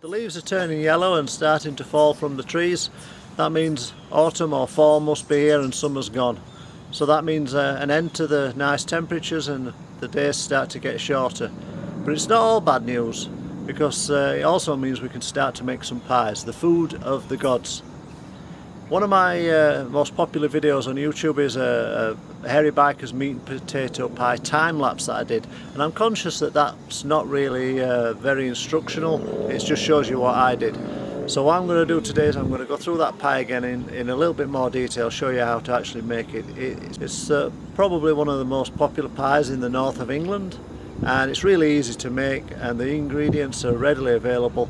The leaves are turning yellow and starting to fall from the trees. That means autumn or fall must be here and summer's gone. So that means an end to the nice temperatures and the days start to get shorter. But it's not all bad news, because it also means we can start to make some pies, the food of the gods. One of my most popular videos on YouTube is a hairy biker's meat and potato pie time-lapse that I did, and I'm conscious that that's not really very instructional. It just shows you what I did. So what I'm going to do today is I'm going to go through that pie again in a little bit more detail, show you how to actually make it. It's probably one of the most popular pies in the north of England, and it's really easy to make, and the ingredients are readily available.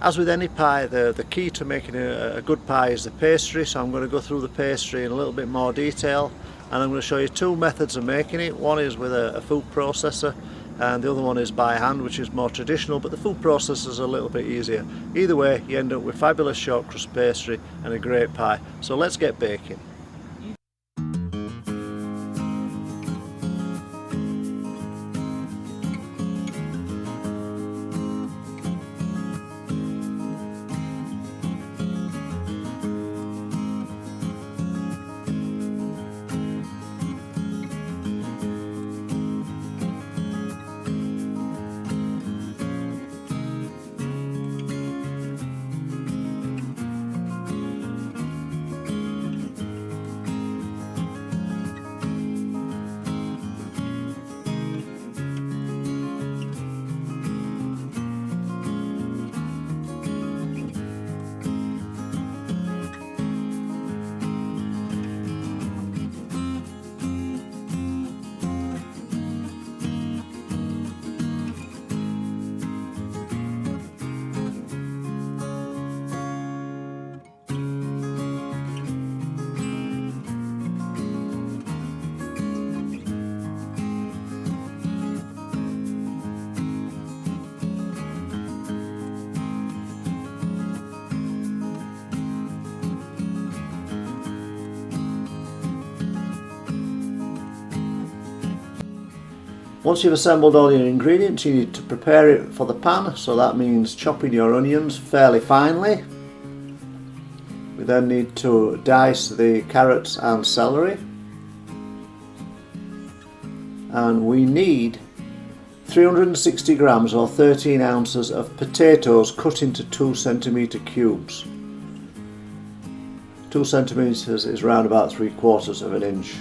As with any pie, the key to making a good pie is the pastry, so I'm going to go through the pastry in a little bit more detail, and I'm going to show you two methods of making it. One is with a food processor, and the other one is by hand, which is more traditional, but the food processor is a little bit easier. Either way, you end up with fabulous short crust pastry and a great pie. So let's get baking. Once you've assembled all your ingredients, you need to prepare it for the pan, so that means chopping your onions fairly finely. We then need to dice the carrots and celery, and we need 360 grams or 13 ounces of potatoes cut into 2 centimetre cubes. 2 centimetres is around about 3/4 of an inch.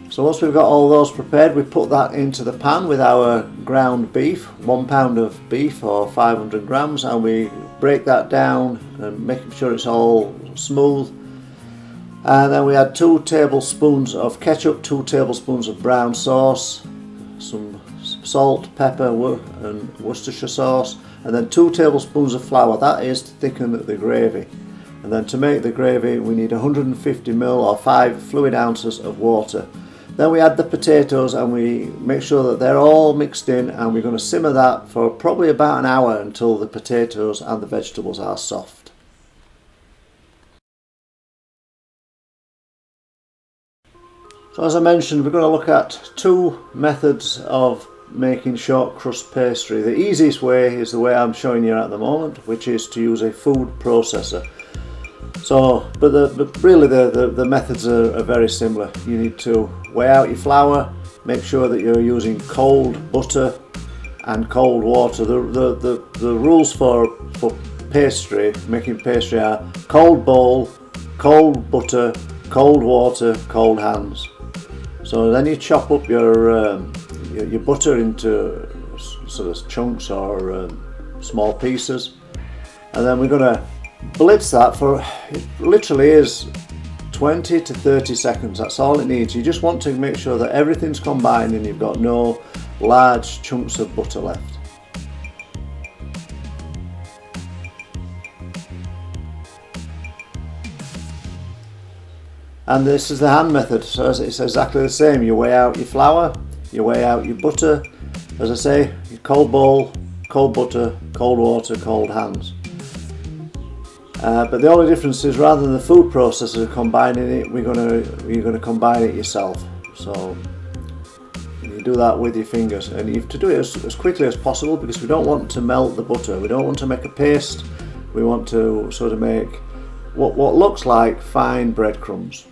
So once we've got all those prepared, we put that into the pan with our ground beef, 1 pound of beef or 500 grams, and we break that down and make sure it's all smooth. And then we add 2 tablespoons of ketchup, 2 tablespoons of brown sauce, some salt, pepper and Worcestershire sauce, and then 2 tablespoons of flour. That is to thicken the gravy. And then to make the gravy we need 150 ml or 5 fluid ounces of water. Then we add the potatoes and we make sure that they're all mixed in, and we're going to simmer that for probably about an hour until the potatoes and the vegetables are soft. So as I mentioned, we're going to look at 2 methods of making short crust pastry. The easiest way is the way I'm showing you at the moment, which is to use a food processor. So, but really the methods are very similar. You need to weigh out your flour, make sure that you're using cold butter and cold water. The rules for pastry, making pastry, are cold bowl, cold butter, cold water, cold hands. So then you chop up your butter into sort of chunks or small pieces, and then we're going to blitz that for, it literally is 20 to 30 seconds. That's all it needs. You just want to make sure that everything's combined and you've got no large chunks of butter left. And this is the hand method, so it's exactly the same. You weigh out your flour, you weigh out your butter, as I say, your cold bowl, cold butter, cold water, cold hands. But the only difference is, rather than the food processor combining it, you're going to combine it yourself. So you need do that with your fingers, and you have to do it as quickly as possible because we don't want to melt the butter. We don't want to make a paste. We want to sort of make what looks like fine breadcrumbs.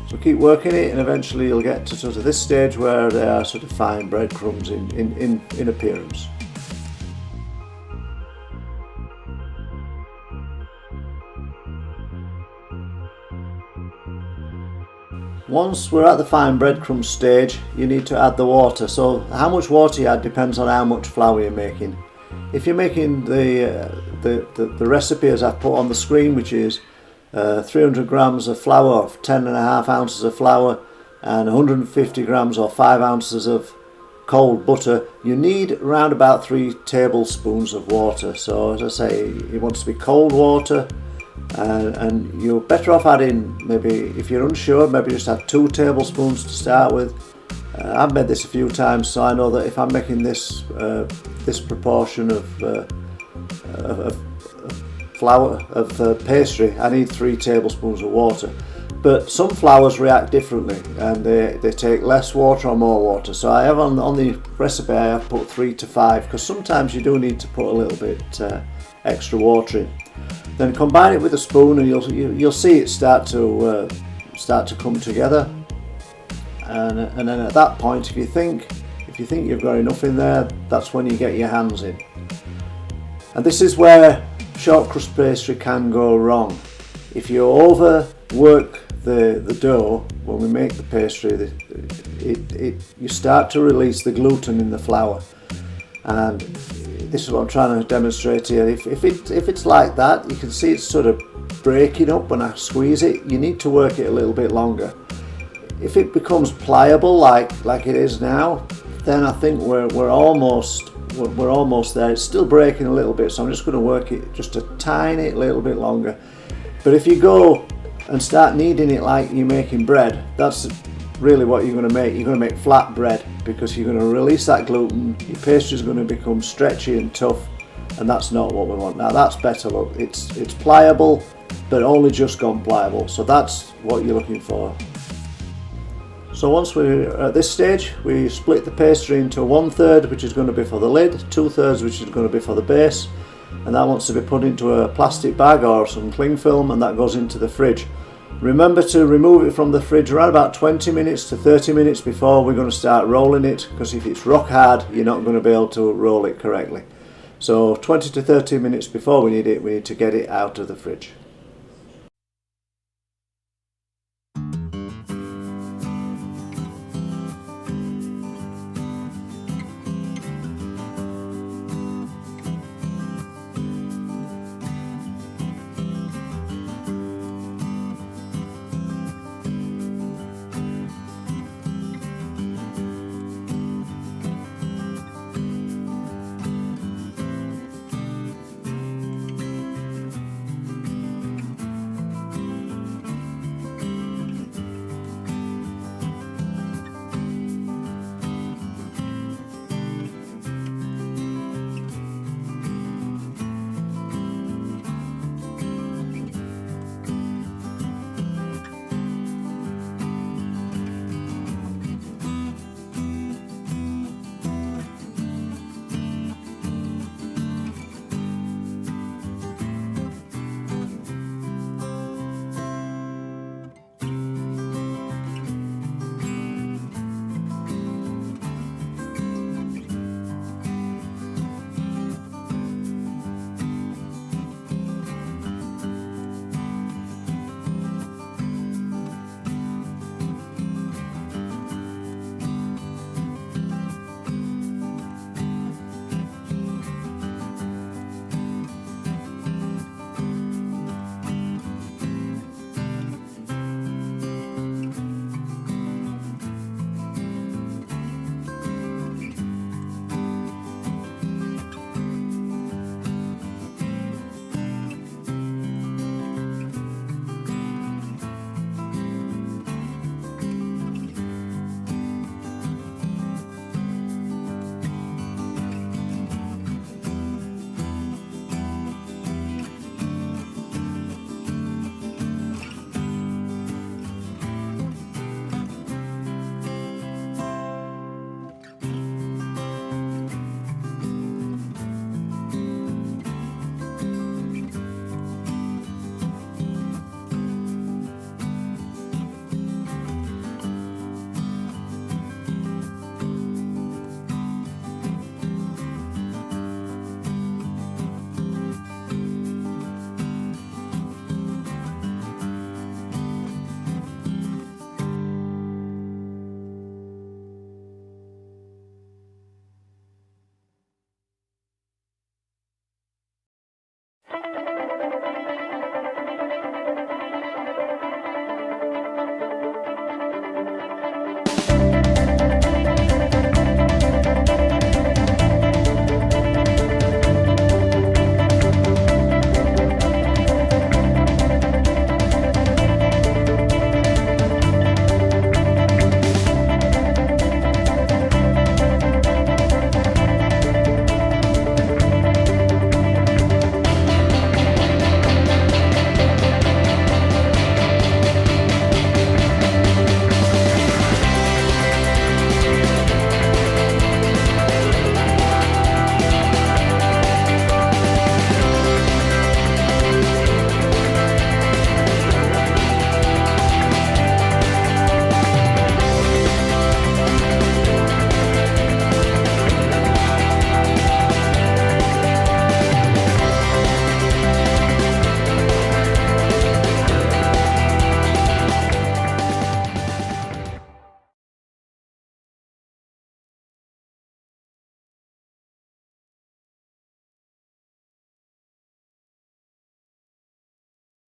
So keep working it, and eventually you'll get to sort of this stage where they are sort of fine breadcrumbs in appearance. Once we're at the fine breadcrumb stage, you need to add the water. So how much water you add depends on how much flour you're making. If you're making the recipe as I've put on the screen, which is 300 grams of flour, 10.5 ounces of flour, and 150 grams or 5 ounces of cold butter, you need around about 3 tablespoons of water. So as I say, it wants to be cold water, and you're better off adding, maybe if you're unsure, maybe just add 2 tablespoons to start with. I've made this a few times, so I know that if I'm making this this proportion of flour, of pastry, I need 3 tablespoons of water. But some flours react differently, and they take less water or more water. So I have on the recipe, I have put 3 to 5, because sometimes you do need to put a little bit extra water in. Then combine it with a spoon, and you'll see it start to come together. And then at that point, if you think you've got enough in there, that's when you get your hands in. And this is where short crust pastry can go wrong. If you overwork the dough when we make the pastry, you start to release the gluten in the flour, and this is what I'm trying to demonstrate here. If it's like that, you can see it's sort of breaking up when I squeeze it. You need to work it a little bit longer. If it becomes pliable like it is now, then I think we're almost there. It's still breaking a little bit, so I'm just going to work it just a tiny little bit longer. But if you go and start kneading it like you're making bread, that's really what you're going to make. You're going to make flat bread, because you're going to release that gluten. Your pastry is going to become stretchy and tough, and that's not what we want. Now that's better. Look, it's pliable, but only just gone pliable. So that's what you're looking for. So once we're at this stage, we split the pastry into 1/3, which is going to be for the lid, 2/3, which is going to be for the base, and that wants to be put into a plastic bag or some cling film, and that goes into the fridge. Remember to remove it from the fridge around about 20 minutes to 30 minutes before we're going to start rolling it, because if it's rock hard, you're not going to be able to roll it correctly. So 20 to 30 minutes before we need to get it out of the fridge.